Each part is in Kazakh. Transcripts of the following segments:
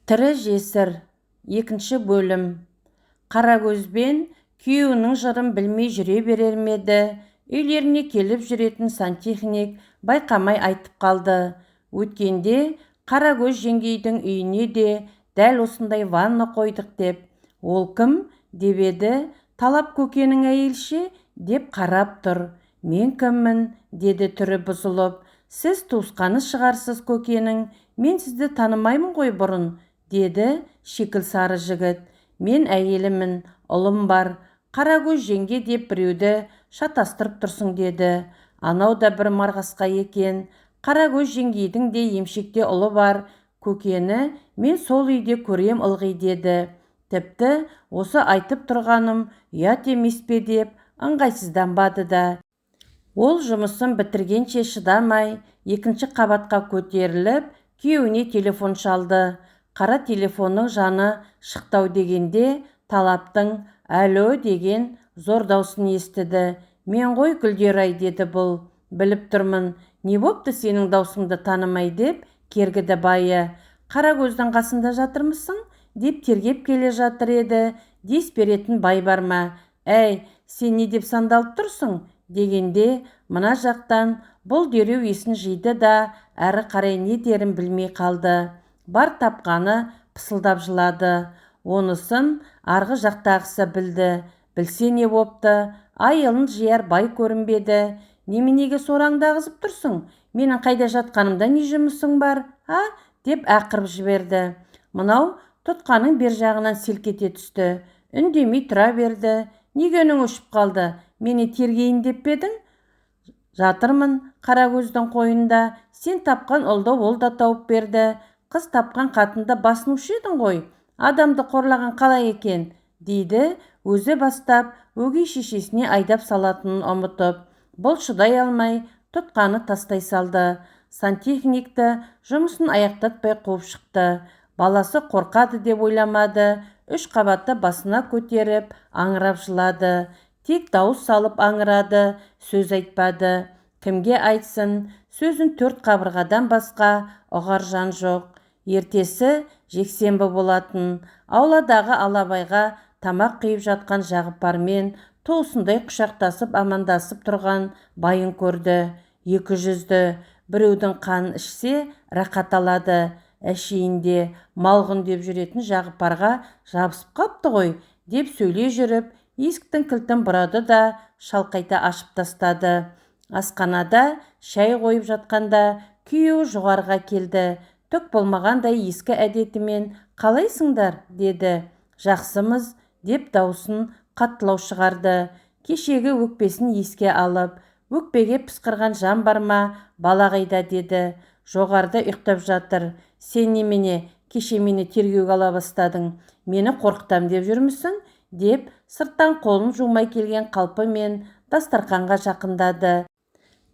Тірі жесір. Екінші бөлім. Қарагөзбен күйеуінің жырын білмей жүре берер ме еді? Үйлеріне келіп жүретін сантехник байқамай айтып қалды. Өткенде Қарагөз жеңгейдің үйіне де дәл осындай ванна қойдық деп. Ол кім? деп еді. Талап көкенің әйелше деп қарап тұр. Мен кіммін? деді түрі бұзылып. Сіз туысқаны шығарсыз көкенің. Мен сізді танымаймын ғой бұрын, деді шикіл сары жігіт. Мен әйелімін, ұлым бар. Қарагөз жеңге деп біреуді шатастырып тұрсың, деді. Анау да бір марғасқа екен. Қарагөз жеңгейдің де емшекте ұлы бар. Көкені мен сол үйде көрем ылғи, деді. Тіпті осы айтып тұрғаным ұят емес пе деп ыңғайсызданбады да. Ол жұмысын бітіргенше шыдамай екінші қабатқа көтеріліп күйеуіне телефон шалды. Қара телефонның жаны шықтау дегенде Талаптың «Әло» деген зор даусын естіді. Мен ғой Гүлдер-ай, деді бұл. Біліп тұрмын. Не бопты сенің даусыңды танымай деп кергіді байы. Қарагөздің қасында жатырмысың? деп тергеп келе жатыр еді. Дес беретін бай бар ма? Әй, сен не деп сандалып тұрсың? дегенде мына жақтан бұл дереу есін жиды да әрі қарай не дерін білмей қалды. Бар тапқаны пысылдап жылады. Онысын арғы жақтағысы білді. Білсе не бопты? Айылын жияр бай көрінбеді. Неменеге сораңдағызып тұрсың? Менің қайда жатқанымда не жұмысың бар, а? деп ақырып жіберді. Мынау тұтқаның бер жағынан селк ете түсті. Үндемей тұра берді. Неге үнің өшіп қалды? Мені тергейін деп пе едің? Жатырмын Қарагөздің қойнында. Сен тапқан ұлды ол да тауып берді. Қыз тапқан қатынды басынушы едің ғой. Адамды қорлаған қалай екен? дейді өзі бастап өгей шешесіне айдап салатынын ұмытып. Бұл шыдай алмай тұтқаны тастай салды. Сантехникті жұмысын аяқтатпай қуып шықты. Баласы қорқады деп ойламады. 3 қабатты басына көтеріп аңырап жылады. Тек дауыс салып аңырады, сөз айтпады. Кімге айтсын? Сөзін 4 қабырғадан басқа ұғар жан жоқ. Ертесі жексенбі болатын. Ауладағы алабайға тамақ қиып жатқан Жағыпармен туысындай құшақтасып амандасып тұрған байын көрді. 200-ді. Біреудің қанын ішсе рақат алады. Әшейінде малғын деп жүретін Жағыпарға жабысып қапты ғой, деп сөйлей жүріп есіктің кілтін бұрады да шалқайта ашып тастады. Асханада шай қойып жатқанда күйеуі жоғарыға келді. Түк болмағандай ескі әдетімен қалайсыңдар, деді. Жақсымыз, деп даусын қаттылау шығарды. Кешегі өкпесін еске алып, өкпеге пысқырған жан бар ма? Бала қайда, деді. Жоғарыда ұйықтап жатыр. Сен немене кеше мені тергеуге ала бастадың? Мені қорқытам деп жүрмісің? деп сырттан қолын жумай келген қалпымен дастарқанға жақындады.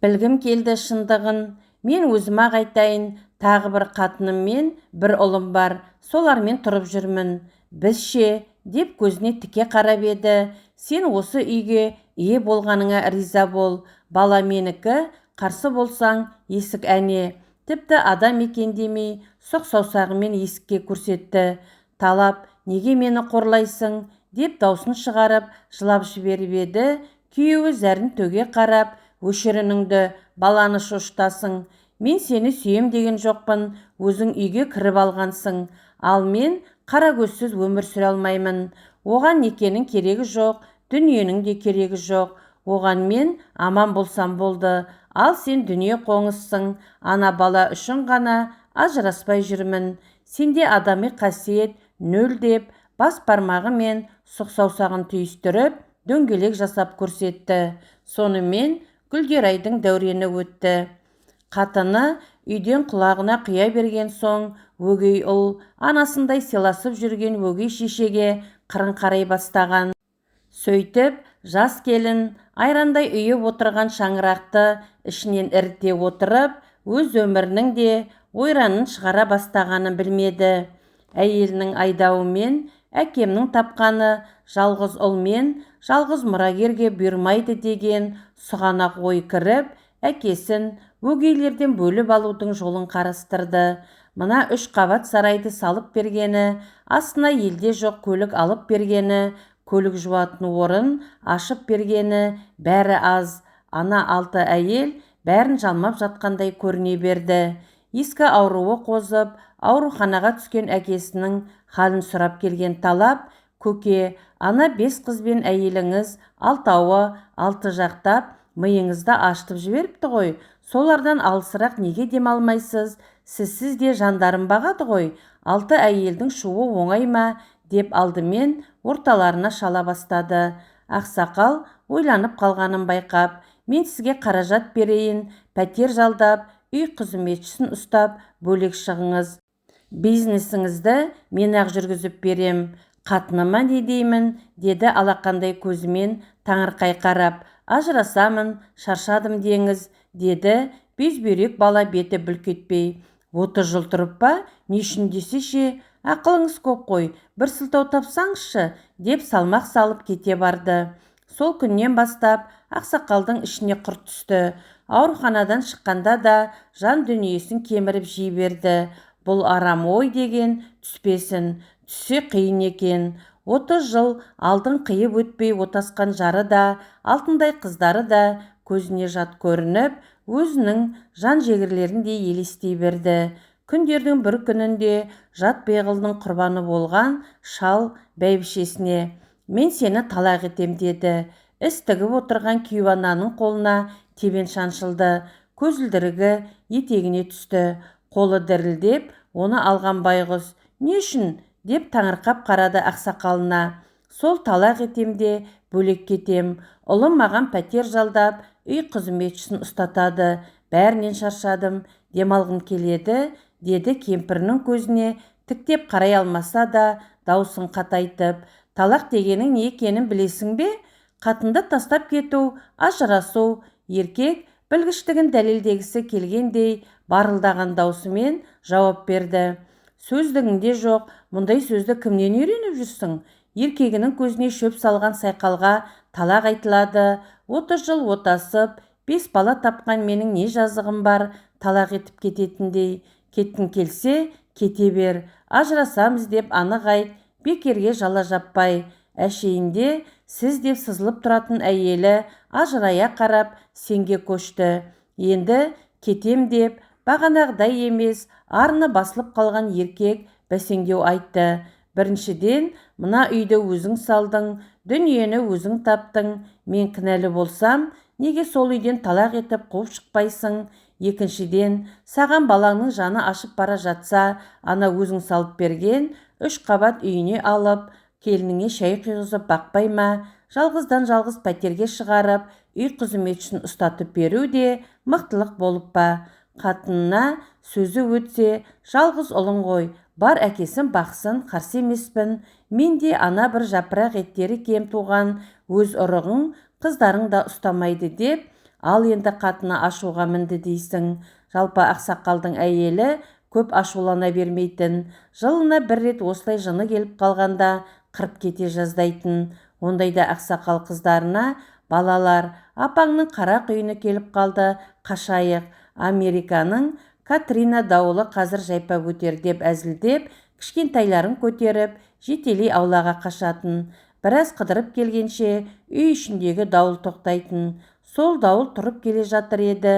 Білгім келді шындығын. Мен өзіме айтайын, тағы бір қатыным мен бір ұлым бар. Солармен тұрып жүрмін. Бізше, деп көзіне тіке қарап еді. Сен осы үйге ие болғаныңа риза бол. Бала менікі, қарсы болсаң есік әне. Тіпті адам екен демей сұқ саусағымен есікке көрсетті. Талап, неге мені қорлайсың? деп даусын шығарып жылап жіберіп еді. Күйеуі зәрін төге қарап, өшірініңді, баланы шошытасың. Мен сені сүйем деген жоқпын, өзің үйге кіріп алғансың. Ал мен Қарагөзсіз өмір сүре алмаймын. Оған некенің керегі жоқ, дүниенің де керегі жоқ. Оған мен аман болсам болды. Ал сен дүние қоңызсың. Ана бала үшін ғана ажыраспай жүрмін. Сенде адами қасиет нөл, деп бас пармағы мен сұқ саусағын түйістіріп дөңгелек жасап көрсетті. Сонымен Гүлдер-айдың дәурені өтті. Қатыны үйден құлағына құя берген соң өгей ұл анасындай сыйласып жүрген өгей шешеге қырын қарай бастаған. Сөйтіп жас келін айрандай үйіп отырған шаңырақты ішінен іріте отырып, өз өмірінің де ойранын шығара бастағанын білмеді. Әйелінің айдауымен әкемнің тапқаны жалғыз ұл мен жалғыз мұрагерге бұйырмайды деген сұғанақ ой кіріп, әкесін өгейлерден бөліп алудың жолын қарастырды. мына 3 қабат сарайды салып бергені, астына елде жоқ көлік алып бергені, көлік жуатын орын ашып бергені бәрі аз. Ана 6 әйел бәрін жалмап жатқандай көріне берді. Ескі ауруы қозып, ауруханаға түскен әкесінің халін сұрап келген Талап, көке, ана 5 қыз бен әйеліңіз алтауы 6 жақтап миыңызды ашытып жіберіпті ғой. Солардан алысырақ неге демалмайсыз? Сізсіз де жандарым бағады ғой. 6 әйелдің шуы оңай ма? Деп алдымен орталарына шала бастады. Ақсақал ойланып қалғанын байқап, мен сізге қаражат берейін, пәтер жалдап, үй қызметшісін ұстап, бөлек шығыңыз. Бизнесіңізді мен ақ жүргізіп берем. Қатыныма не деймін, деді алақандай көзімен таңырқай қарап. Ажырасамын, шаршадым деңіз, деді безбүйрек бала беті бүлк етпей. 30 жыл тұрып па, не үшін десеше, ақылыңыз көп қой, бір сылтау тапсаңызшы, деп салмақ салып кете барды. Сол күннен бастап ақсақалдың ішіне құрт түсті. Ауруханадан шыққанда да жан дүниесін кеміріп жей берді. Бұл арам ой деген түспесін, түссе қиын екен. 30 жыл алдын қиып өтпей отасқан жары да, алтындай қыздары да көзіне жат көрініп, өзінің жан жегірлеріндей елестей берді. Күндердің бір күнінде жат пиғылдың құрбаны болған шал бәйбішесіне: мен сені талақ етем, деді. Іс тігіп отырған күйеуананың қолына тебен шаншылды. Көзілдірігі етегіне түсті. Қолы дірілдеп, оны алған байғұс: не үшін? Деп таңырқап қарады ақсақалына. Сол талақ етем де бөлек кетем. Ұлым маған пәтер жалдап, үй қызметшісін ұстатады. Бәрінен шаршадым, демалғым келеді, деді кемпірінің көзіне тіктеп қарай алмаса да даусын қатайтып. Талақ дегенің не екенін білесің бе? Қатынды тастап кету, ажырасу. Еркек білгіштігін дәлелдегісі келгендей барылдаған даусымен жауап берді. Сөздігіңде жоқ, мұндай сөзді кімнен үйреніп жүрсің? Еркегінің көзіне шөп салған сайқалға талақ айтылады. 30 жыл отасып, 5 бала тапқан менің не жазығым бар талақ етіп кететіндей? Кеткің келсе, кете бер. Ажырасамыз деп анық айт, бекерге жала жаппай. Әшейінде сіз деп сызылып тұратын әйелі ажырая қарап сенге көшті. Енді кетем деп бағанағыдай емес, арны басылып қалған еркек бәсеңдеу айтты. Біріншіден, мына үйді өзің салдың, дүниені өзің таптың. Мен кінәлі болсам, неге сол үйден талақ етіп қуып шықпайсың? Екіншіден, саған балаңның жаны ашып бара жатса, ана өзің салып берген 3 қабат үйіне алып, келініңе шай құйғызып бақпай ма? Жалғыздан жалғыз пәтерге шығарып, үй қызметшісін ұстатып беру де мықтылық болып па? Қатынына сөзі өтсе, жалғыз ұлың ғой, бар әкесін бақсын, қарсы емеспін. Мен де ана бір жапырақ еттері кем туған өз ұрығың, қыздарың да ұстамайды деп, ал енді қатыны ашуға мінді дейсің. Жалпы ақсақалдың әйелі көп ашулана бермейтін, жылына бір рет осылай жыны келіп қалғанда қырып кете жаздайтын. Ондайда ақсақал қыздарына: балалар, апаңның қара құйыны келіп қалды, қашайық. Американың Катрина дауылы қазір жайпап өтер деп әзілдеп, кішкентайларын көтеріп, жетелей аулаға қашатын. Біраз қыдырып келгенше үй ішіндегі дауыл тоқтайтын. Сол дауыл тұрып келе жатыр еді.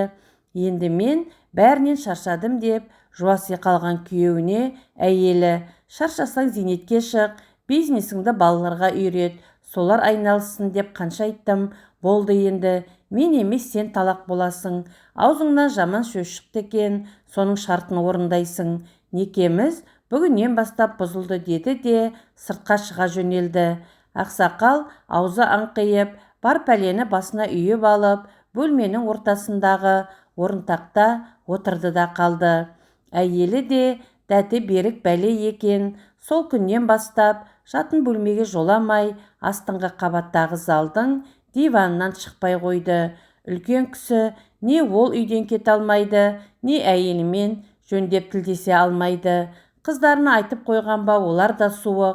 Енді мен бәрінен шаршадым деп жуаси қалған күйеуіне әйелі: шаршасаң зейнетке шық, бизнесіңді балаларға үйрет, солар айналсын деп қанша айттым. Болды енді, мен емес сен талақ боласың. Аузыңнан жаман сөз шықты екен, соның шартын орындайсың. Некеміз бүгіннен бастап бұзылды, деді де сыртқа шыға жөнелді. Ақсақал аузы аңқиып, бар пәлені басына үйіп алып, бөлменің ортасындағы орынтақта отырды да қалды. Әйелі де дәті берік бәле екен. Сол күннен бастап жатын бөлмеге жоламай, астыңғы қабаттағы залдың диванынан шықпай қойды. Үлкен кісі не ол үйден кете алмайды, не әйелімен жөндеп тілдесе алмайды. Қыздарына айтып қойған ба, олар да суық.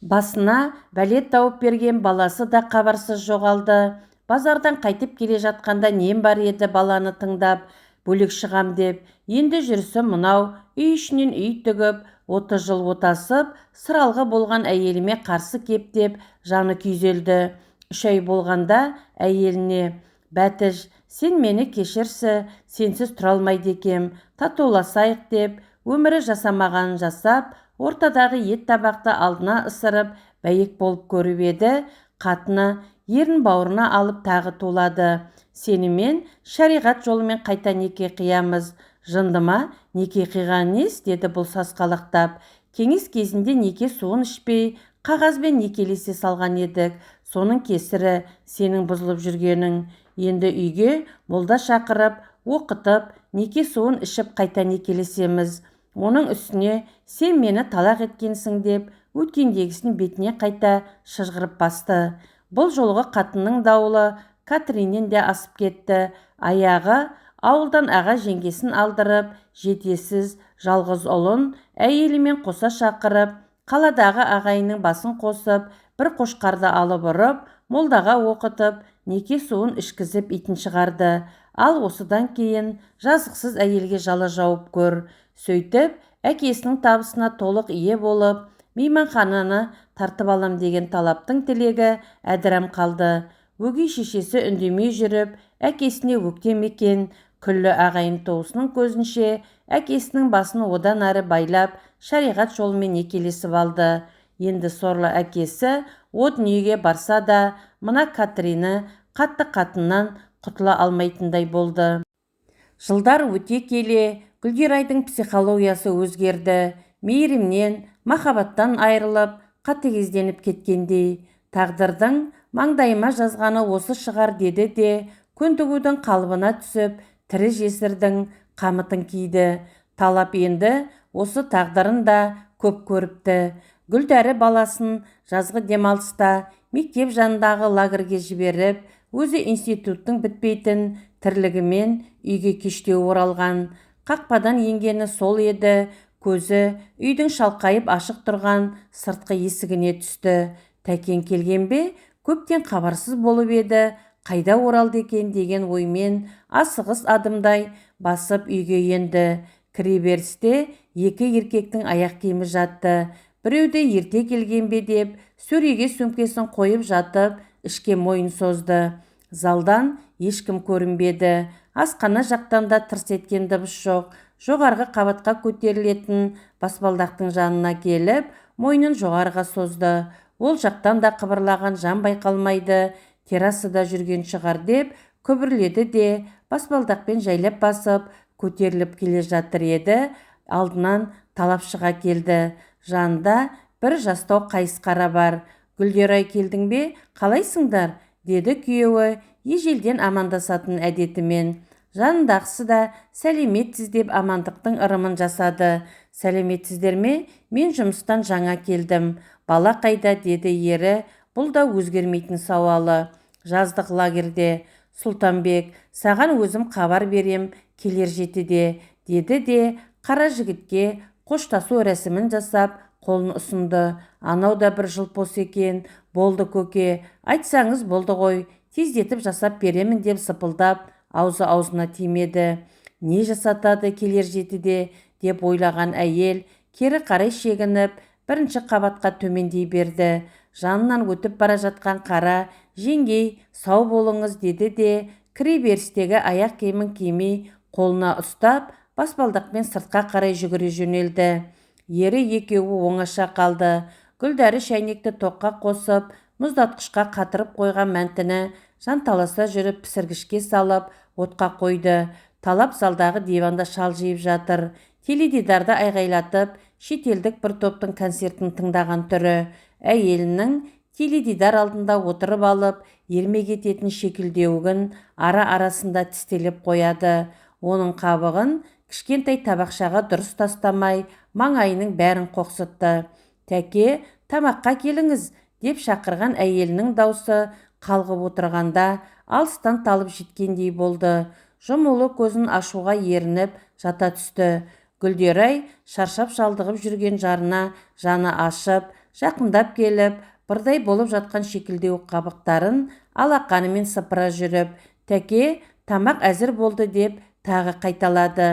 Басына бәлет тауып берген баласы да хабарсыз жоғалды. Базардан қайтып келе жатқанда нем бар еді баланы тыңдап. бөлек шығам деп. Енді жүрісі мынау, үй ішінен үй тігіп, 30 жыл отасып, сыралғы болған әйеліме қарсы кеп деп жаны күйзелді. 3 ай болғанда әйеліне: «Бәтіш, сен мені кешірсі, сенсіз тұра алмайды екем, татуласайық» деп, өмірі жасамағанын жасап, ортадағы ет табақты алдына ысырып, бәйек болып көріп еді. Қатыны ерін бауырына алып тағы тулады: «Сенімен шариғат жолымен қайта неке қиямыз». «Жынды ма, неке қиған нес?» деді бұл сасқалақтап. «Кеңес кезінде неке суын ішпей, қағазбен некелесе салған едік. Соның кесірі сенің бұзылып жүргенің. Енді үйге молда шақырып, оқытып, неке суын ішіп қайта некелесеміз. Оның үстіне сен мені талақ еткенсің» деп, өткендегісін бетіне қайта шыжғырып басты. Бұл жолғы қатынның дауылы Катриннен де асып кетті. Аяғы ауылдан аға жеңгесін алдырып, жетесіз жалғыз ұлын әйелімен қоса шақырып, қаладағы ағайынның басын қосып, бір қошқарды алып ұрып, молдаға оқытып, неке суын ішкізіп итін шығарды. Ал осыдан кейін жазықсыз әйелге жала жауып көр. Сөйтіп, әкесінің табысына толық ие болып, мейманхананы тартып алам деген талаптың тілегі әдірәм қалды. Өгей шешесі үндемей жүріп, әкесіне өктем екен. Күллі ағайын туысының көзінше, әкесінің басын одан әрі байлап, шариғат жолымен некелесіп алды. Енді сорлы әкесі о дүниеге барса да, мына Катрина қатты қатыннан құтыла алмайтындай болды. Жылдар өте келе, Гүлдерайдың психологиясы өзгерді. Мейірімнен, махаббаттан айырылып, қатыгезденіп кеткендей. Тағдырдың маңдайыма жазғаны осы шығар деді де, көндігудің қалыбына түсіп, тірі жесірдің қамытын киді. Талап енді осы тағдырын да көп көріпті. Гүлдәрі баласын жазғы демалыста мектеп жанындағы лагерге жіберіп, өзі институттың бітпейтін тірлігімен үйге кештеу оралған. Қақпадан енгені сол еді, көзі үйдің шалқайып ашық тұрған сыртқы есігіне түсті. Тәкен келген бе? Көптен хабарсыз болып еді, қайда оралды екен деген оймен асығыс адымдай басып үйге енді. Кіреберісте екі еркектің аяқ киімі жатты. Біреуді ерте келген бе деп, сөреге сөмкесін қойып жатып, ішке мойын созды. Залдан ешкім көрінбеді. Асхана жақтан да тырс еткен дыбыс жоқ. Жоғарғы қабатқа көтерілетін баспалдақтың жанына келіп, мойнын жоғарыға созды. Ол жақтан да қыбырлаған жан байқалмайды. Террасада жүрген шығар деп күбірледі де, баспалдақпен жайлап басып, көтеріліп келе жатыр еді. Алдынан талап шыға келді. Жанында бір жастау қайыс қара бар. «Гүлдерай, келдің бе? Қалайсыңдар?» деді күйеуі ежелден амандасатын әдетімен. Жанындағысы да «Сәлеметсіз» деп амандықтың ырымын жасады. «Сәлеметсіздер ме? Мен жұмыстан жаңа келдім. Бала қайда?» деді ері. Бұл да өзгермейтін сауалы. «Жаздық лагерде». «Сұлтанбек, саған өзім хабар берем, келер жетіде» деді де, қара жігітке қоштасу рәсімін жасап, қолын ұсынды. «Анау да бір жылпос екен. Болды көке, айтсаңыз болды ғой, тездетіп жасап беремін» деп сыпылдап, аузы аузына тимеді. Не жасатады келер жетіде деп ойлаған әйел кері қарай шегініп, бірінші қабатқа төмендей берді. Жанынан өтіп бара жатқан қара: «Жеңгей, сау болыңыз» деді де, кіреберістегі аяқ киімін кимей қолына ұстап, баспалдақпен сыртқа қарай жүгіре жөнелді. Ері екеуі оңаша қалды. Гүлдәрі шәйнекті тоққа қосып, мұздатқышқа қатырып қойған мәнтіні жанталаса жүріп пісіргішке салып, отқа қойды. Талап залдағы диванда шалжиып жатыр. Теледидарды айғайлатып, шетелдік бір топтың концертін тыңдаған түрі. Әйелінің теледидар алдында отырып алып, ермек ететін шекілдеуігін ара-арасында тістелеп қояды. Оның қабығын кішкентай табақшаға дұрыс тастамай, маңайының бәрін қоқсытты. «Тәке, тамаққа келіңіз» деп шақырған әйелінің даусы қалғып отырғанда алыстан талып жеткендей болды. Жұмулы көзін ашуға ерініп жата түсті. Гүлдерай шаршап шалдығып жүрген жарына жаны ашып, жақындап келіп, бірдай болып жатқан шекілдеу қабықтарын алақанымен сыпыра жүріп: «Тәке, тамақ әзір болды» деп тағы қайталады.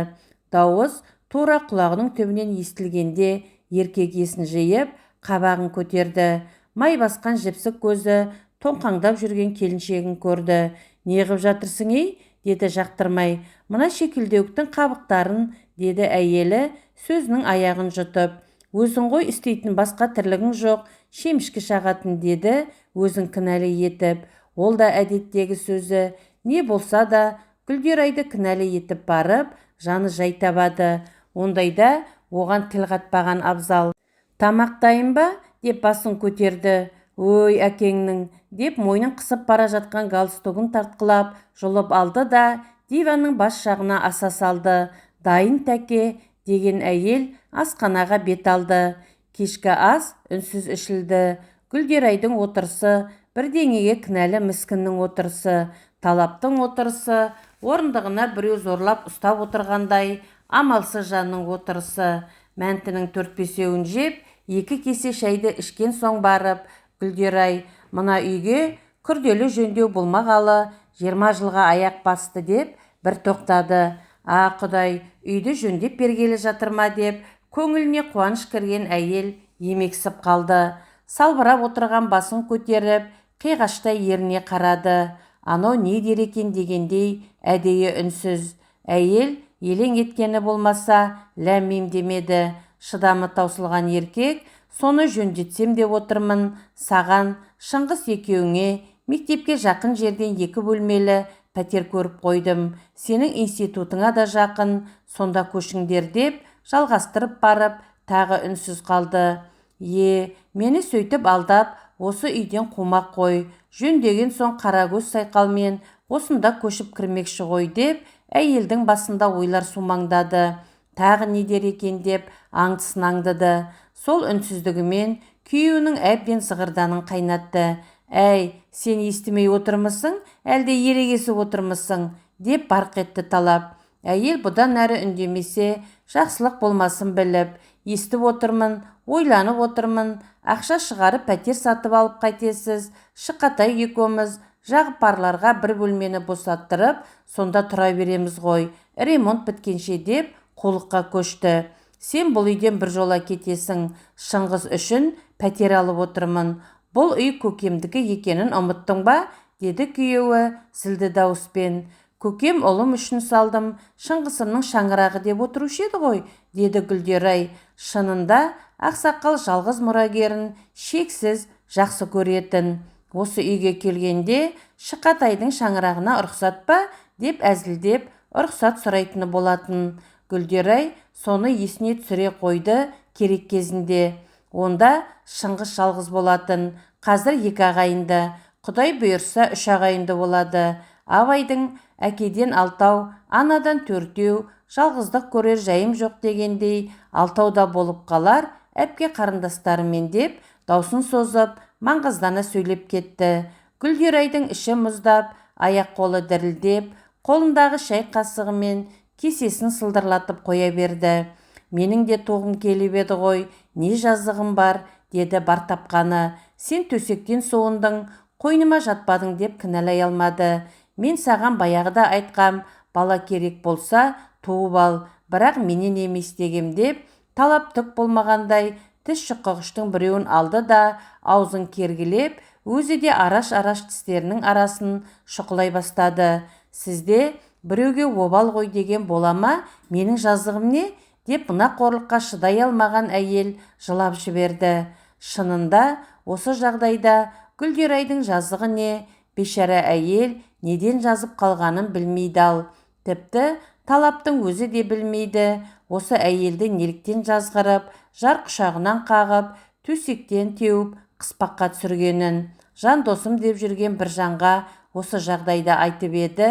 Дауыс тура құлағының түбінен естілгенде еркек есін жиып, қабағын көтерді. Май басқан жіпсік көзі тоңқаңдап жүрген келіншегін көрді. «Неғып жатырсың ей?» деді жақтырмай. «Мына шекілдеуіктің қабықтарын», деді әйелі сөзінің аяғын жұтып. «Өзің ғой, істейтін басқа тірлігің жоқ, шемішкі шағатын», деді өзін кінәлі етіп. Ол да әдеттегі сөзі. Не болса да Гүлдерайды кінәлі етіп барып, жаны жай табады. Ондайда оған тіл қатпаған абзал. «Тамақтайын ба?» деп басын көтерді. «Ой, әкеңнің», деп мойнын қысып бара жатқан галстугын тартқылап жұлып алды да диванның бас жағына аса салды. «Дайын, тәке», деген әйел асханаға бет алды. Кешкі ас үнсіз ішілді. Гүлдерайдың отырысы бірдеңеге кінәлі міскіннің отырысы, Талаптың отырысы, орындығына біреу зорлап ұстап отырғандай амалсыз жанның отырысы. Мәнтінің 4-5-еуін жеп, 2 кесе шайды ішкен соң барып, Гүлдерай «Мына үйге күрделі жөндеу болмағалы 20 жылға аяқ басты» деп бір тоқтады. «А, Құдай, үйді жөндеп бергелі жатыр ма?» деп көңіліне қуаныш кірген әйел емексіп қалды. Салбырап отырған басын көтеріп, қиғаштай еріне қарады. Анау не дер екен дегендей әдейі үнсіз. Әйел елең еткені болмаса ләм-мим демеді. Шыдамы таусылған еркек: «Соны жөндетсем деп отырмын. Саған, Шыңғыс екеуіңе мектепке жақын жерден 2 бөлмелі пәтер көріп қойдым. Сенің институтыңа да жақын, сонда көшіңдер» деп жалғастырып барып, тағы үнсіз қалды. Мені сөйтіп алдап, осы үйден қумақ қой. Жөндеген соң Қарагөз Сайқалмен осында көшіп кірмекші ғой» деп әйелдің басында ойлар сумаңдады. Тағы не дер екен деп аңдысын аңдыды. Сол үнсіздігімен күйеуінің әбден зығырданын қайнатты. «Әй, сен естімей отырмысың, әлде ерегесіп отырмысың?» деп барқ етті Талап. Әйел бұдан әрі үндемесе, жақсылық болмасын біліп: «Естіп отырмын, ойланып отырмын. Ақша шығарып пәтер сатып алып қайтесіз. Шықатай екеуміз Жағыпарларға 1 бөлмені босаттырып, сонда тұра береміз ғой, ремонт біткенше» деп қулыққа көшті. «Сен бұл үйден біржола кетесің. Шыңғыс үшін пәтер алып отырмын. Бұл үй көкемдікі екенін ұмыттың ба?» деді күйеуі зілді дауыспен. «Көкем ұлым үшін салдым, Шыңғысымның шаңырағы деп отырушы еді ғой», деді Гүлдерай. Шынында ақсақал жалғыз мұрагерін шексіз жақсы көретін. Осы үйге келгенде Шықатайдың шаңырағына рұқсат па деп әзілдеп рұқсат сұрайтыны болатын. Гүлдерай соны есіне түсіре қойды керек кезінде. Онда Шыңғыс жалғыз болатын. Қазір 2 ағайынды, Құдай бұйырса 3 ағайынды болады. Абайдың әкеден 6, анадан 4, жалғыздық көрер жайым жоқ дегендей 6 болып қалар әпке қарындастарымен деп даусын созып, маңғаздана сөйлеп кетті. Гүлдерайдың іші мұздап, аяқ-қолы дірілдеп, қолындағы шай қасығымен кесесін сылдырлатып қоя берді. «Менің де тоғым келіп еді ғой, не жазығым бар?» деді бар тапқаны. «Сен төсектен соғындың, қойныма жатпадың» деп кінәлай алмады. «Мен саған баяғыда айтқам, бала керек болса туып ал, бірақ менен емес» дегем деп Талап түк болмағандай тіс шұқығыштың біреуін алды да аузын кергілеп, өзі де араш-араш тістерінің арасын шұқылай бастады. «Сізде біреуге обал ғой деген бола ма? Менің жазығым не?» деп мына қорлыққа шыдай алмаған әйел жылап жіберді. Шынында осы жағдайда Гүлдерайдың жазығы не? Бейшара әйел неден жазып қалғанын білмейді ал. Тіпті Талаптың өзі де білмейді. Осы әйелді неліктен жазғырып, жар құшағынан қағып, төсектен теуіп, қыспаққа түсіргенін. Жан досым деп жүрген бір жанға осы жағдайда айтып еді.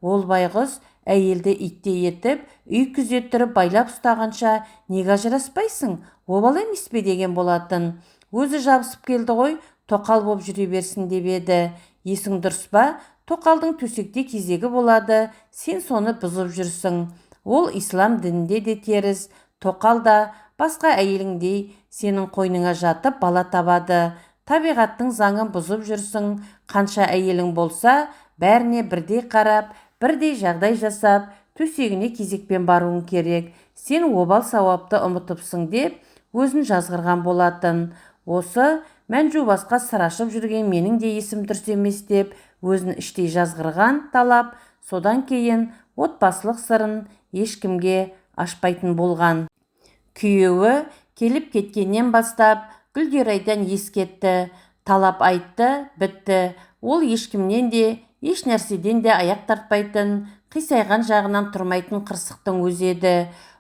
Ол байғұс әйелді иттей етіп, үй күзеттіріп байлап ұстағанша неге ажыраспайсың, обал емес пе деген болатын. Өзі жабысып келді ғой, тоқал боп жүре берсін деп еді. «Есің дұрыс па? Тоқалдың төсекте кезегі болады, сен соны бұзып жүрсің. Ол ислам дінінде де теріс. Тоқал да басқа әйеліңдей сенің қойныңа жатып бала табады. Табиғаттың заңын бұзып жүрсің. Қанша әйелің болса, бәріне бірдей қарап, бірдей жағдай жасап, төсегіне кезекпен баруың керек. Сен обал сауапты ұмытыпсың деп өзін жазғырған болатын. Осы Мәнжу басқа сыр ашып жүрген менің де есім дұрыс емес деп өзін іштей жазғырған Талап содан кейін отбасылық сырын ешкімге ашпайтын болған. Күйеуі келіп кеткеннен бастап Гүлдерайдан ескетті. Талап айтты, бітті. Ол ешкімнен де, еш нәрседен де аяқ тартпайтын, қисайған жағынан тұрмайтын қырсықтың өзі еді.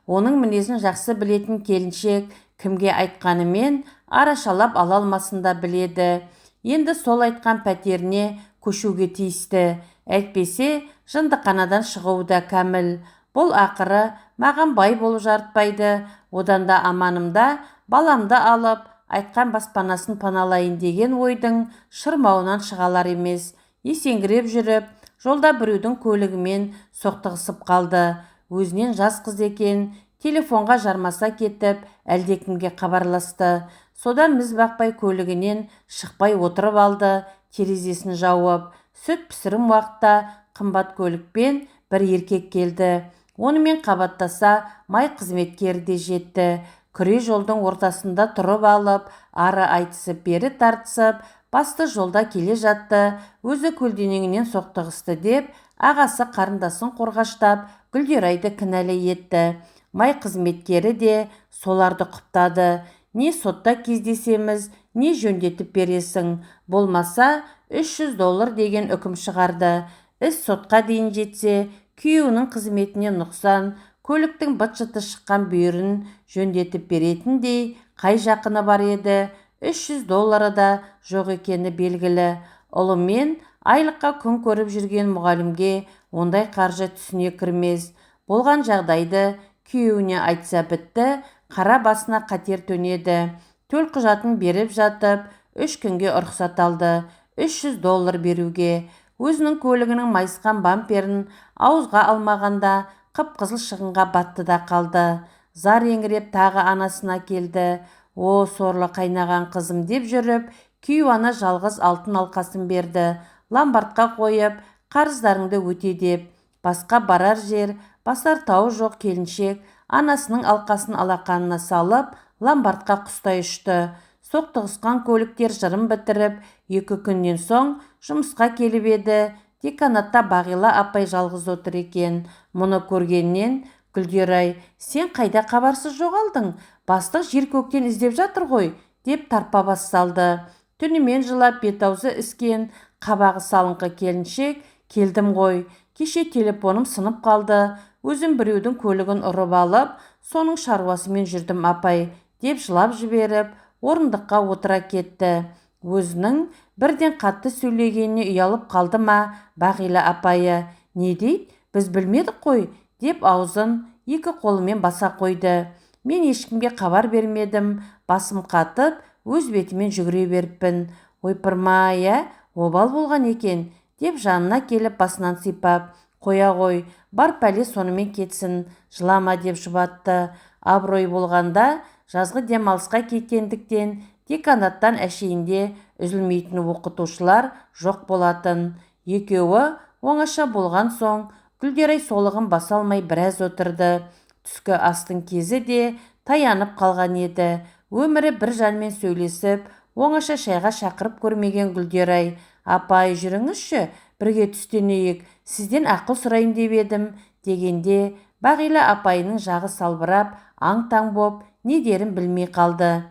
Оның мінезін жақсы білетін келіншек кімге айтқанымен арашалап ала алмасын да біледі. Енді сол айтқан пәтеріне көшуге тиісті. Әйтпесе жындықанадан шығуы да кәміл. Бұл ақыры маған бай болып жарытпайды. Одан да аманымда баламды алып айтқан баспанасын паналайын деген ойдың шырмауынан шығалар емес. Есеңгіреп жүріп, жолда біреудің көлігімен соқтығысып қалды. Өзінен жас қыз екен, телефонға жармаса кетіп, әлдекімге хабарласты. Содан міз бақпай көлігінен шықпай отырып алды, терезесін жауып. Сүт пісірім уақытта қымбат көлікпен бір еркек келді. Онымен қабаттаса май қызметкері де жетті. Күре жолдың ортасында тұрып алып, ары айтысып, бері тартысып, басты жолда келе жатты. Өзі көлденеңінен соқтығысты деп, ағасы қарындасын қорғаштап, Гүлдерайды кінәлі етті. Май қызметкері де соларды құптады. Не сотта кездесеміз, не жөндетіп бересің. Болмаса $300 деген үкім шығарды. Іс сотқа дейін жетсе, күйеуінің қызметіне нұқсан, көліктің быт-шыты шыққан бүйірін жөндетіп беретіндей қай жақыны бар еді. $300 да жоқ екені белгілі. Ұлымен айлыққа күн көріп жүрген мұғалімге ондай қаржы түсіне кірмес. Болған жағдайды күйеуіне айтса бітті, қара басына қатер төнеді. Төлқұжатын беріп жатып, 3 күнге рұқсат алды. $300 беруге. Өзінің көлігінің майысқан бамперін ауызға алмағанда қып-қызыл шығынға батты да қалды. Зар еңіреп тағы анасына келді. О, сорлы қайнаған қызым деп жүріп, күйеу ана жалғыз алтын алқасын берді. Ломбардқа қойып, қарыздарыңды өте деп. Басқа барар жер, басар тауы жоқ келіншек анасының алқасын алақанына салып, ломбардқа құстай ұшты. Соқтығысқан көліктер жырын бітіріп, 2 күннен соң жұмысқа келіп еді. Деканатта Бағила апай жалғыз отыр екен. Мұны көргеннен Гүлдерай, сен қайда хабарсыз жоғалдың? Бастық жер көктен іздеп жатыр ғой, деп тарпа бас салды. Түнімен жылап бет-аузы іскен, қабағы салыңқы келіншек, келдім ғой. Кеше телефоным сынып қалды. Өзім біреудің көлігін ұрып алып, соның шаруасымен жүрдім апай, деп жылап жіберіп, орындыққа отыра кетті. Өзінің бірден қатты сөйлегеніне ұялып қалды ма Бағила апайы. Не дейді? Біз білмедік қой, деп аузын 2 қолымен баса қойды. Мен ешкімге хабар бермедім, басым қатып, өз бетімен жүгіре беріппін. Ойпырмай, обал болған екен, деп жанына келіп басынан сипап, қоя ғой, бар пәле сонымен кетсін, жылама деп жұбатты. Абырой болғанда жазғы демалысқа кеткендіктен деканаттан әшейінде үзілмейтін оқытушылар жоқ болатын. Екеуі оңаша болған соң Гүлдерай солығын баса алмай біраз отырды. Түскі астың кезі де таянып қалған еді. Өмірі бір жанмен сөйлесіп, оңаша шайға шақырып көрмеген Гүлдерай, апай жүріңізші, бірге түстенейік, сізден ақыл сұрайын деп едім, дегенде Бағила апайының жағы салбырап, аң-таң боп, не дерін білмей қалды.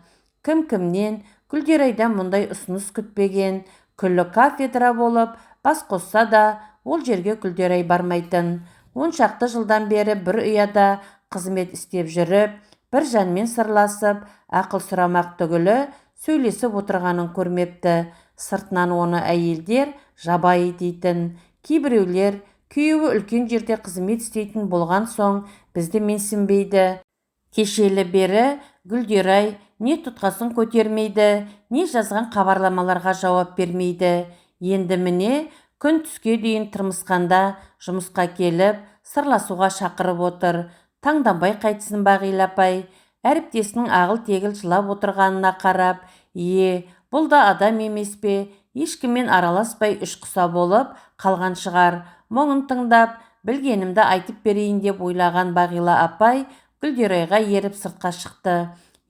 Кім-кімнен Гүлдерайдан мұндай ұсыныс күтпеген. Күллі кафедра болып, бас қосса да, ол жерге Гүлдерай бармайтын. 10 шақты жылдан бері бір ұяда қызмет істеп жүріп, бір жанмен сырласып, ақыл сұрамақ түгілі сөйлесіп отырғанын көрмепті. Сыртынан оны әйелдер жабайы дейтін. Кейбіреулер күйеуі үлкен жерде қызмет істейтін болған соң бізді менсінбейді. Кешелі бері Гүлдерай не тұтқасын көтермейді, не жазған хабарламаларға жауап бермейді. Енді міне күн түске дейін тырмысқанда жұмысқа келіп, сырласуға шақырып отыр. Таңданбай қайтсын Бағила апай. Әріптесінің ағыл-тегіл жылап отырғанына қарап, бұл да адам емес пе, ешкіммен араласпай үшқұса болып қалған шығар. Мұңын тыңдап, білгенімді айтып берейін деп ойлаған Бағила апай Гүлдерайға еріп сыртқа шықты.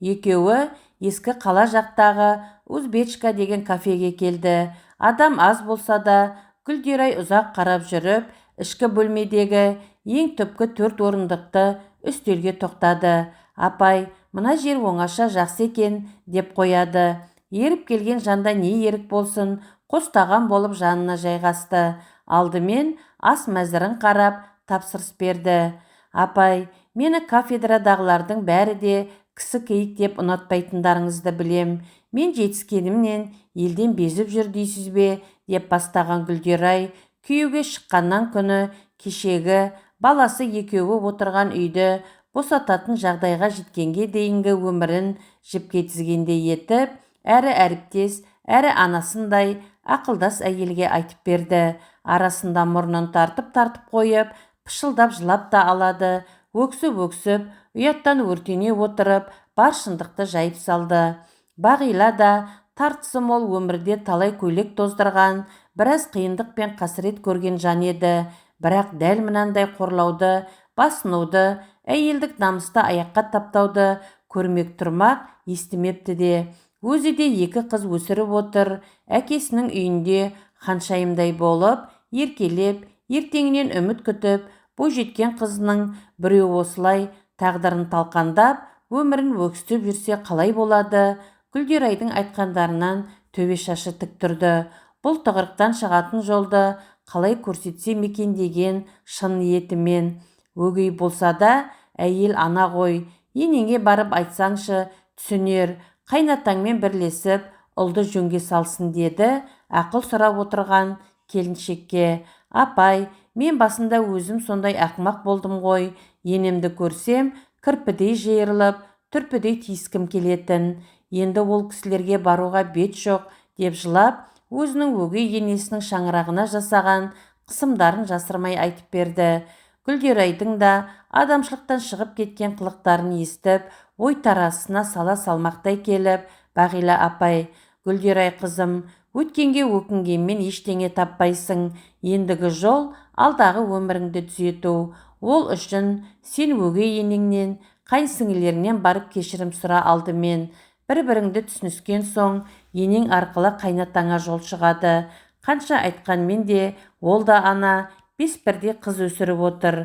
Екеуі ескі қала жақтағы Узбечка деген кафеге келді. Адам аз болса да, Гүлдерай ұзақ қарап жүріп, ішкі бөлмедегі ең түпкі 4 орындықты үстелге тоқтады. Апай, мына жер оңаша жақсы екен деп қояды. Еріп келген жанда не ерік болсын, қостаған болып жанына жайғасты. Алдымен ас мәзірін қарап, тапсырыс берді. Апай, мені кафедрадағылардың бәрі де кісі кейік деп ұнатпайтындарыңызды білем. Мен жетіскенімнен елден безіп жүр дейсіз бе, деп бастаған Гүлдерай, күйеуге шыққаннан күні кешегі баласы екеуі отырған үйді босататын жағдайға жеткенге дейінгі өмірін жіпке тізгендей етіп, әрі әріптес, әрі анасындай ақылдас әйелге айтып берді. Арасында мұрнын тартып қойып, пышылдап жылап та алады, өксіп, ұяттан өртене отырып, бар шындықты жайып салды. Бағила да тартысы мол өмірде талай көйлек тоздырған, біраз қиындық пен қасірет көрген жан еді. Бірақ дәл мынандай қорлауды, басынуды, әйелдік намысты аяққа таптауды көрмек тұрмақ естімепті де. Өзі де 2 қыз өсіріп отыр, әкесінің үйінде ханшайымдай болып, еркелеп, ертеңінен үміт күтіп, бойжеткен қызының біреу осылай тағдырын талқандап, өмірін өксітіп жүрсе қалай болады? Гүлдерайдың айтқандарынан төбе шашы тік тұрды. Бұл тығырықтан шығатын жолды қалай көрсетсем екен деген шын ниетімен. Өгей болса да, әйел ана ғой, енеңе барып айтсаңшы, түсінер, қайнатаңмен бірлесіп, ұлды жөнге салсын деді ақыл сұрап отырған келіншекке. Апай, мен басында өзім сондай ақымақ болдым ғой, енемді көрсем, кірпідей жиырылып, түрпідей тиіскім келетін. Енді ол кісілерге баруға бет жоқ деп жылап, өзінің өгей енесінің шаңырағына жасаған қысымдарын жасырмай айтып берді. Гүлдерайдың да адамшылықтан шығып кеткен қылықтарын естіп, ой тарасына сала салмақтай келіп, Бағила апай, Гүлдерай қызым, өткенге өкінгенмен ештеңе таппайсың. Ендігі жол алдағы өміріңді түзету. Ол үшін сен өгей енеңнен, қайынсіңлілеріңнен барып кешірім сұра алдымен. Бір-біріңді түсініскен соң, енең арқылы қайнатаңа жол шығады. Қанша айтқанмен де, ол да ана, 5 бірдей қыз өсіріп отыр.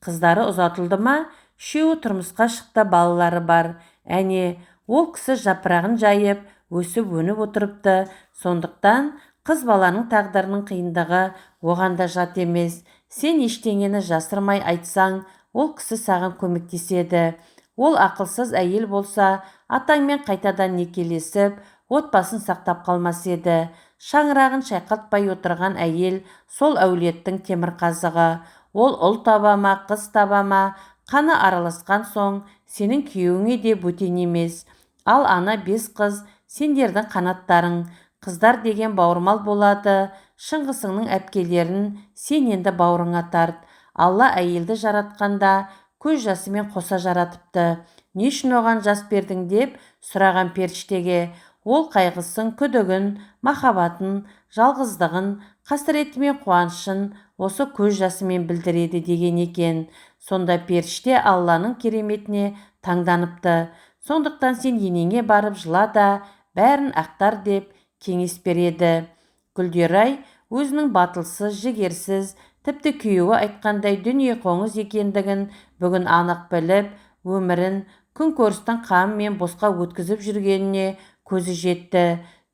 Қыздары ұзатылды ма? 3-еуі тұрмысқа шықты, балалары бар. Әне, ол кісі жапырағын жайып, өсіп өніп отырыпты. Сондықтан қыз баланың тағдырының қиындығы оған да жат емес. Сен ештеңені жасырмай айтсаң, ол кісі саған көмектеседі. Ол ақылсыз әйел болса, атаңмен қайтадан некелесіп, отбасын сақтап қалмас еді. Шаңырағын шайқалтпай отырған әйел сол әулеттің темірқазығы. Ол ұл таба ма, қыз таба ма, қаны араласқан соң сенің күйеуіңе де бөтен емес. Ал ана 5 қыз сендердің қанаттарың. Қыздар деген бауырмал болады. Шыңғысыңның әпкелерін сен енді бауырыңа тарт. Алла әйелді жаратқанда көз жасымен қоса жаратыпты. Не үшін оған жас бердің деп сұраған періштеге. Ол қайғысын, күдігін, махаббатын, жалғыздығын, қасіреті мен қуанышын осы көз жасымен білдіреді деген екен. Сонда періште Алланың кереметіне таңданыпты. Сондықтан сен енеңе барып жыла да, бәрін ақтар деп кеңес береді. Гүлдерай өзінің батылсыз, жігерсіз, тіпті күйеуі айтқандай дүние қоңыз екендігін бүгін анық біліп, өмірін күнкөрістің қамымен босқа өткізіп жүргеніне көзі жетті.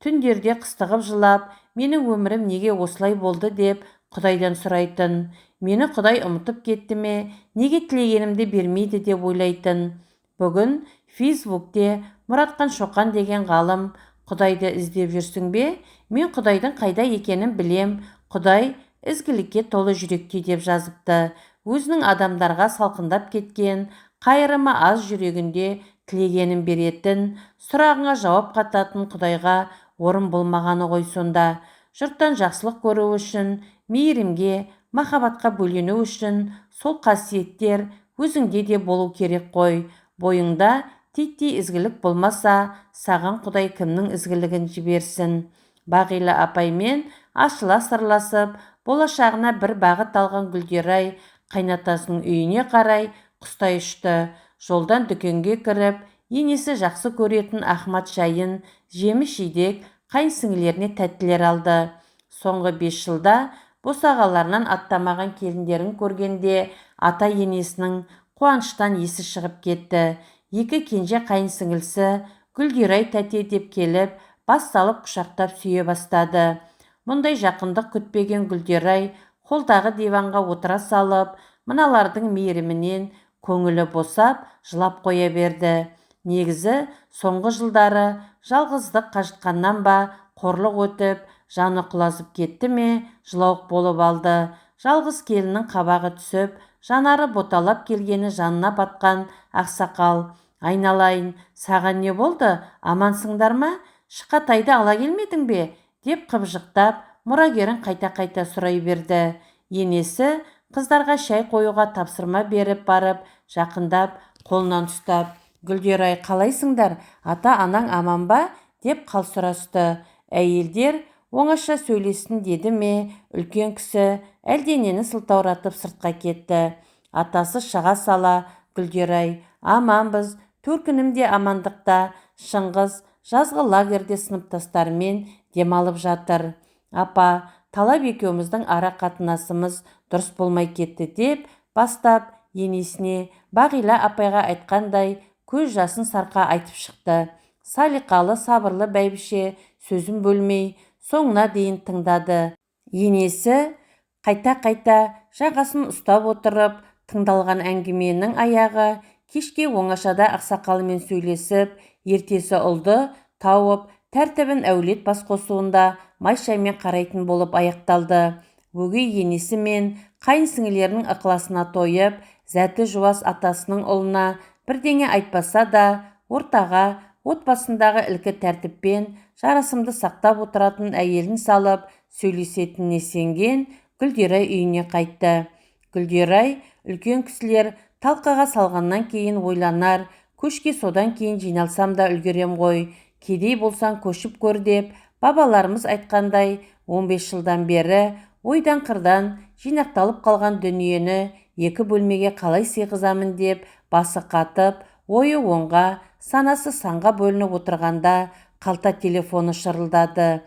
Түндерде қыстығып жылап, менің өмірім неге осылай болды деп Құдайдан сұрайтын. Мені Құдай ұмытып кетті ме, неге тілегенімді бермейді деп ойлайтын. Бүгін Фейсбукте Мұратхан Шоқан деген ғалым, Құдайды іздеп жүрсің бе? Мен Құдайдың қайда екенін білем. Құдай ізгілікке толы жүректе деп жазыпты. Өзінің адамдарға салқындап кеткен, қайырымы аз жүрегінде тілегенін беретін, сұрағыңа жауап қататын Құдайға орын болмағаны ғой сонда. Жұрттан жақсылық көру үшін, мейірімге, махаббатқа бөлену үшін сол қасиеттер өзіңде де болу керек қой. Бойыңда титтей ізгілік болмаса, саған Құдай кімнің ізгілігін жіберсін. Бағила апаймен ашыла сырласып, болашағына бір бағыт алған Гүлдерай қайнатасының үйіне қарай құстай ұшты. Жолдан дүкенге кіріп, енесі жақсы көретін Ахмат шайын, жеміс-жидек, қайынсіңлілеріне тәттілер алды. Соңғы 5 жылда босағаларынан аттамаған келіндерін көргенде ата енесінің қуаныштан есі шығып кетті. 2 кенже қайынсіңлісі Гүлдерай тәте деп келіп, бас салып құшақтап сүйе бастады. Мұндай жақындық күтпеген Гүлдерай қолдағы диванға отыра салып, мыналардың мейірімінен көңілі босап, жылап қоя берді. Негізі, соңғы жылдары жалғыздық қажытқаннан ба, қорлық өтіп, жаны құлазып кетті ме, жылауық болып алды. Жалғыз келіннің қабағы түсіп, жанары боталап келгені жанына батқан ақсақал: «Айналайын, саған не болды? Амансыңдар ма? Шықатайды ала келмедің бе?» деп қыбжықтап, мұрагерін қайта-қайта сұрай берді. Енесі қыздарға шай қоюға тапсырма беріп барып, жақындап, қолынан ұстап: «Гүлдерай, қалайсыңдар? Ата-анаң аман ба?» деп қал сұрасты. Әйелдер оңаша сөйлесін деді ме, үлкен кісі әлденені сылтауратып сыртқа кетті. Атасы шыға сала: «Гүлдерай, аманбыз, төркінімде амандықта, Шыңғыс жазғы лагерде сыныптастарымен демалып жатыр. Апа, Талап екеуміздің ара қатынасымыз дұрыс болмай кетті» деп бастап, енесіне Бағила апайға айтқандай көз жасын сарқа айтып шықты. Салиқалы, сабырлы бәйбіше сөзін бөлмей, соңына дейін тыңдады. Енесі қайта-қайта жағасын ұстап отырып, тыңдалған әңгіменің аяғы кешке оңашада ақсақалымен сөйлесіп, ертесі ұлды тауып, тәртібін әулет бас қосуында майшаймен қарайтын болып аяқталды. Өгей енесі мен қайынсіңлілерінің ықыласына тойып, зәті жуас атасының ұлына бірдеңе айтпаса да, ортаға отбасындағы ілкі тәртіппен жарасымды сақтап отыратын әйелін салып сөйлесетініне сенген Гүлдерай үйіне қайтты. Гүлдерай үлкен кісілер талқыға салғаннан кейін ойланар, көшке содан кейін жиналсам да үлгерем ғой, кедей болсаң көшіп көр деп бабаларымыз айтқандай, 15 жылдан бері ойдан қырдан жинақталып қалған дүниені 2 бөлмеге қалай сыйғызамын деп басы қатып, ойы оңға, санасы санға бөлініп отырғанда қалта телефоны шырылдады.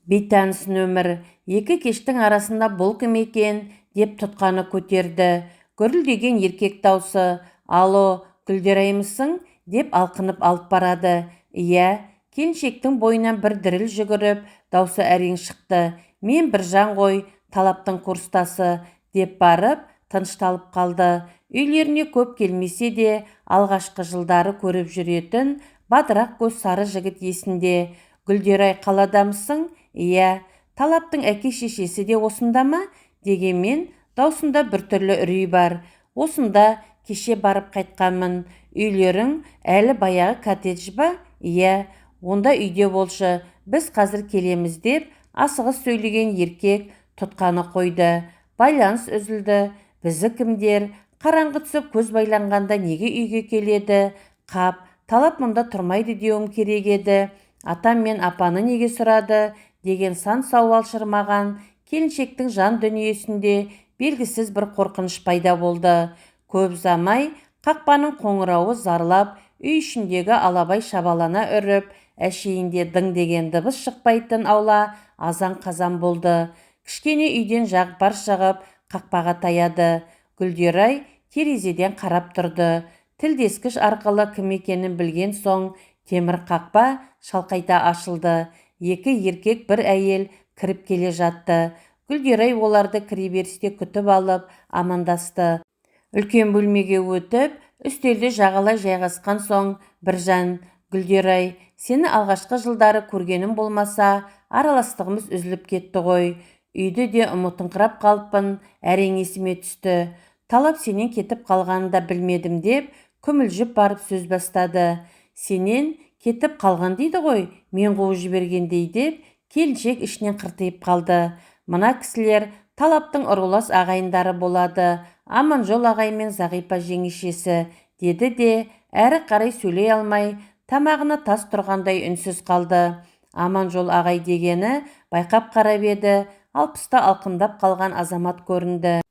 Бейтаныс нөмір. 2 кештің арасында бұл кім екен деп тұтқаны көтерді. Гүрілдеген еркек даусы: «Алло, Гүлдераймысың?» деп алқынып алып барады. Иә, келіншектің бойынан бір діріл жүгіріп, даусы әрең шықты. «Мен Біржан ғой, Талаптың курстасы» деп барып, тынышталып қалды. Үйлеріне көп келмесе де, алғашқы жылдары көріп жүретін бадырақ көз сары жігіт есінде. «Гүлдерай, қаладамысың?» «Иә». «Талаптың әке-шешесі де осында ма?» дегенмен даусында біртүрлі үрей бар. «Осында, кеше барып қайтқанмын». «Үйлерің әлі баяғы коттедж ба?» «Иә». «Онда үйде болшы, біз қазір келеміз» деп асығыс сөйлеген еркек тұтқаны қойды. Байланыс үзілді. «Бізді кімдер? Қараңғы түсіп көз байланғанда неге үйге келеді? Қап, Талап мұнда тұрмайды деуім керек еді. Атам мен апаны неге сұрады?» деген сан сауал шырмаған келіншектің жан дүниесінде белгісіз бір қорқыныш пайда болды. Көп ұзамай қақпаның қоңырауы зарлап, үй ішіндегі алабай шабалана үріп, әшейінде дың деген дыбыс шықпайтын аула азан-қазан болды. Кішкене үйден Жағыпар шығып, қақпаға таяды. Гүлдерай терезеден қарап тұрды. Тілдескіш арқылы кім екенін білген соң, темір қақпа шалқайта ашылды. 2 еркек, бір әйел кіріп келе жатты. Гүлдерай оларды кіреберісте күтіп алып амандасты. Үлкен бөлмеге өтіп, үстелде жағалай жайғасқан соң, Біржан: «Гүлдерай, сені алғашқы жылдары көргенім болмаса, араластығымыз үзіліп кетті ғой. Үйді де ұмытыңқырап қалыппын, әрең есіме түсті. Талап сенен кетіп қалғанын да білмедім» деп күмілжіп барып сөз бастады. «Сенен кетіп қалған дейді ғой, мен қуып жібергендей» деп келіншек ішінен қыртиып қалды. «Мына кісілер Талаптың ұрылас ағайындары болады, Аманжол ағай мен Зағипа жеңешесі» деді де әрі қарай сөйлей алмай, тамағына тас тұрғандай үнсіз қалды. Аманжол ағай дегені байқап қарап еді, 60-та алқындап қалған азамат көрінді.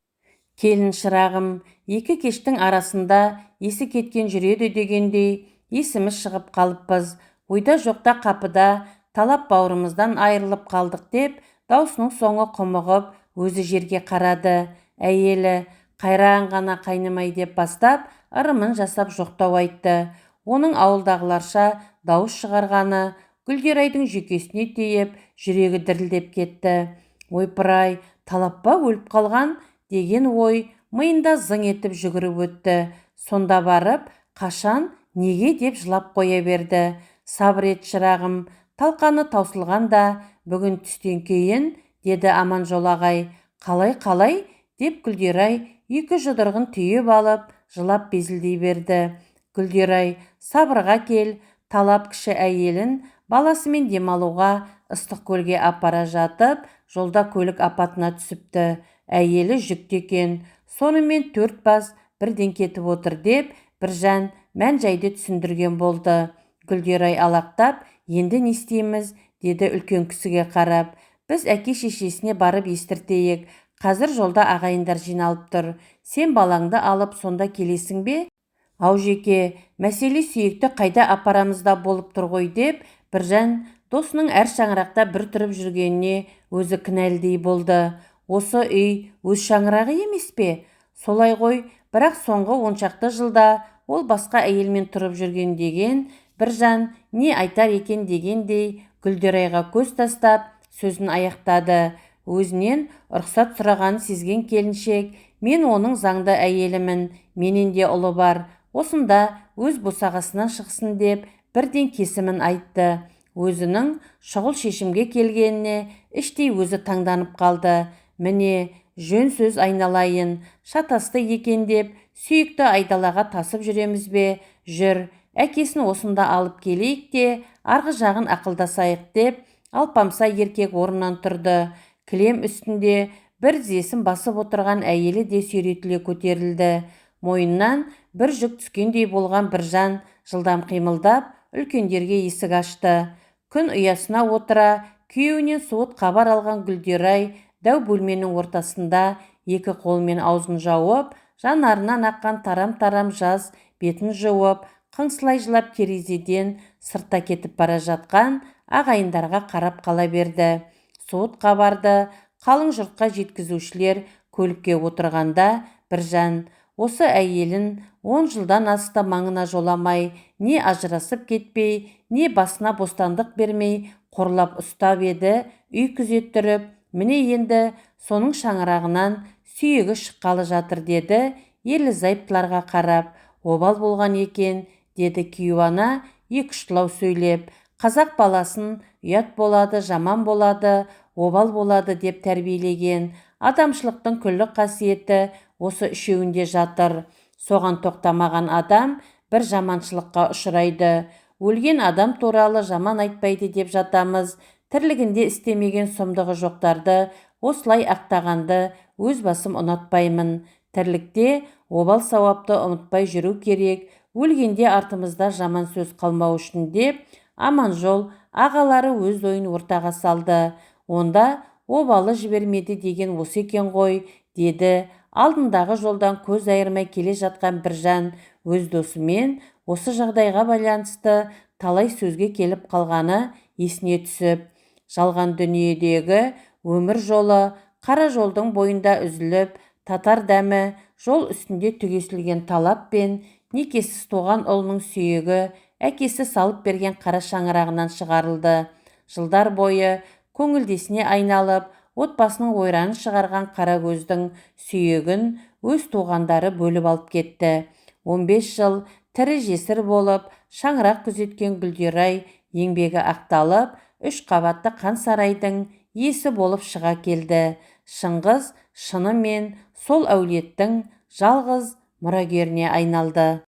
Келін шырағым, екі кештің арасында есі кеткен жүреді дегендей, есіміз шығып қалыппыз. Ойда жоқта қапыда талап бауырымыздан айырылып қалдық деп, даусының соңы құмығып, өзі жерге қарады. Әйелі, қайран ғана қайнымай деп бастап, ырымын жасап жоқтау айтты. Оның ауылдағыларша дауыс шығарғаны Гүлдерайдың жүйкесіне тиіп, жүрегі дірілдеп кетті. Ойпыр-ай, талаппа өліп қалған деген ой миында зың етіп жүгіріп өтті. Сонда барып, қашан, неге деп жылап қоя берді. Сабыр ет шырағым, талқаны таусылғанда, бүгін түстен кейін, деді Аманжол ағай. Қалай, деп Гүлдерай екі жұдырығын түйіп алып, жылап безілдей берді. Гүлдерай, сабырға кел, талап кіші әйелін баласымен демалуға Ыстықкөлге апара жатып, жолда көлік апатына түсіпті. Әйелі жүкті екен, сонымен 4 бас бірден кетіп отыр деп, Біржан мән-жайды түсіндірген болды. Гүлдерай алақтап, енді не істейміз, деді үлкен кісіге қарап. Біз әке-шешесіне барып естіртейік. Қазір жолда ағайындар жиналып тұр. Сен балаңды алып сонда келесің бе? Ау жеке, мәселе сүйекті қайда апарамызда болып тұр ғой деп, Біржан досының әр шаңырақта бір тұрып жүргеніне өзі кінәлдей болды. Осы үй өз шаңырағы емес пе? Солай ғой, бірақ соңғы 10 шақты жылда ол басқа әйелмен тұрып жүрген деген, Біржан не айтар екен дегендей Гүлдерайға көз тастап сөзін аяқтады. Өзінен рұқсат сұрағанын сезген келіншек, мен оның заңды әйелімін, менен де ұлы бар, осында өз босағасынан шықсын деп бірден кесімін айтты. Өзінің шұғыл шешімге келгеніне іштей өзі таңданып қалды. Міне, жөн сөз айналайын, шатасты екен деп, сүйікті айдалаға тасып жүреміз бе? Жүр, әкесін осында алып келейік те, арғы жағын ақылдасайық деп, Алпамса еркек орнынан тұрды. Кілем үстінде бір тізесін басып отырған әйелі де сүйретіле көтерілді. Мойнынан бір жүк түскендей болған Біржан жылдам қимылдап, үлкендерге есік ашты. Күн ұясына отыра, күйеуінен суыт хабар алған Гүлдерай дәу бөлменің ортасында екі қолмен аузын жауып, жанарынан аққан тарам-тарам жас бетін жуып, қыңсылай жылап терезеден сыртта кетіп бара жатқан ағайындарға қарап қала берді. Суыт хабарды қалың жұртқа жеткізушілер көлікке отырғанда, Біржан осы әйелін 10 жылдан асты маңына жоламай, не ажырасып кетпей, не басына бостандық бермей қорлап ұстап еді, үй күзеттіріп, міне енді соның шаңырағынан сүйегі шыққалы жатыр, деді ерлі-зайыптыларға қарап. Обал болған екен, деді кейуана екіштілау сөйлеп. Қазақ баласын ұят болады, жаман болады, обал болады деп тәрбиелеген. Адамшылықтың күллі қасиеті осы үшеуінде жатыр. Соған тоқтамаған адам бір жаманшылыққа ұшырайды. Өлген адам туралы жаман айтпайды деп жатамыз. Тірлігінде істемеген сұмдығы жоқтарды осылай ақтағанды өз басым ұнатпаймын. Тірлікте обал сауапты ұмытпай жүру керек. Өлгенде артымызда жаман сөз қалмау үшін деп, Аманжол ағалары өз ойын ортаға салды. Онда обалы жібермеді деген осы екен ғой, деді алдындағы жолдан көз айырмай келе жатқан Біржан өз досымен осы жағдайға байланысты талай сөзге келіп қалғаны есіне түсіп. Жалған дүниедегі өмір жолы қара жолдың бойында үзіліп, татар дәмі жол үстінде түгесілген талап пен некесіз туған ұлының сүйегі әкесі салып берген қара шаңырағынан шығарылды. Жылдар бойы көңілдесіне айналып, отбасының ойранын шығарған қара көздің сүйегін өз туғандары бөліп алып кетті. 15 жыл тірі жесір болып, шаңырақ күзеткен Гүлдерай еңбегі ақталып, 3 қабатты қан сарайдың иесі болып шыға келді. Шыңғыс шынымен сол әулеттің жалғыз мұрагеріне айналды.